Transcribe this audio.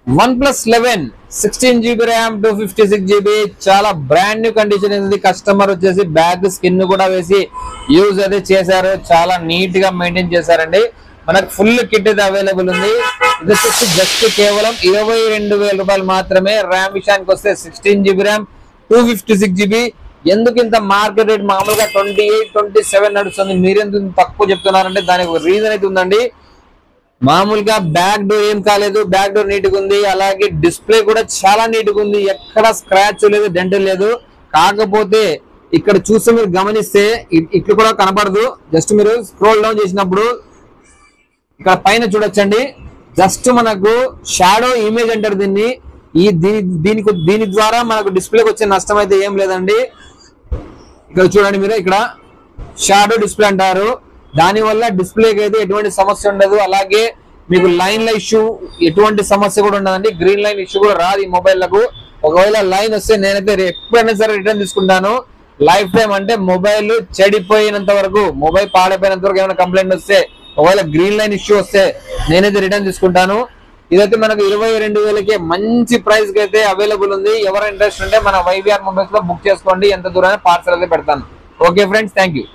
OnePlus 11 16GB RAM 256GB చాలా brand new condition ఉంది. Customer వచ్చేసి బ్యాగ్ స్కిన్ కూడా వేసి యూజ్ అయితే చేశారు. చాలా నీట్ గా మెయింటైన్ చేశారండి. మనకు ఫుల్ కిట్ అయితే అవైలబుల్ ఉంది. ఇది వచ్చేసి జస్ట్ కేవలం 22,000 రూపాయలు మాత్రమే. ర్యామ్ విషయానికి వస్తే 16GB RAM 256GB. ఎందుకు ఇంత మార్కెట్ రేట్ మామూలుగా 28, 27 నడుస్తుంది, మీరెందుకు తక్కువ చెప్తున్నారంటే దానికి ఒక రీజన్ అయితే ఉందండి. మామూలుగా బ్యాక్ డోర్ ఏం కాలేదు, బ్యాక్ డోర్ నీట్ గా ఉంది. అలాగే డిస్ప్లే కూడా చాలా నీట్ గా ఉంది, ఎక్కడ స్క్రాచ్ లేదు, డెంట్ లేదు. కాకపోతే ఇక్కడ చూస్తే మీరు గమనిస్తే ఇట్లు కూడా కనపడదు. జస్ట్ మీరు స్క్రోల్ డౌన్ చేసినప్పుడు ఇక్కడ పైన చూడొచ్చండి, జస్ట్ మనకు షాడో ఇమేజ్ అంటారు దీన్ని. దీని ద్వారా మనకు డిస్ప్లేకి వచ్చే నష్టం అయితే ఏం లేదండి. ఇక్కడ చూడండి మీరు, ఇక్కడ షాడో డిస్ప్లే అంటారు. దాని వల్ల డిస్ప్లేకి అయితే ఎటువంటి సమస్య ఉండదు. అలాగే మీకు లైన్ల ఇష్యూ ఎటువంటి సమస్య కూడా ఉండదండి. గ్రీన్ లైన్ ఇష్యూ కూడా రాదు ఈ మొబైల్లకు. ఒకవేళ లైన్ వస్తే నేనైతే ఎప్పుడైనా సరే రిటర్న్ తీసుకుంటాను. లైఫ్ టైం అంటే మొబైల్ చెడిపోయినంత వరకు, మొబైల్ పాడైపోయినంత వరకు ఏమైనా కంప్లైంట్ వస్తే, ఒకవేళ గ్రీన్ లైన్ ఇష్యూ వస్తే నేనైతే రిటర్న్ తీసుకుంటాను. ఇదైతే మనకు 22,000కే మంచి ప్రైస్ కి అయితే అవైలబుల్ ఉంది. ఎవరైనా ఇంట్రెస్ట్ ఉంటే మన YBR మొబైల్స్ లో బుక్ చేసుకోండి. ఎంత దూరాన్ని పార్సల్ అయితే పెడతాను. Okay friends, thank you.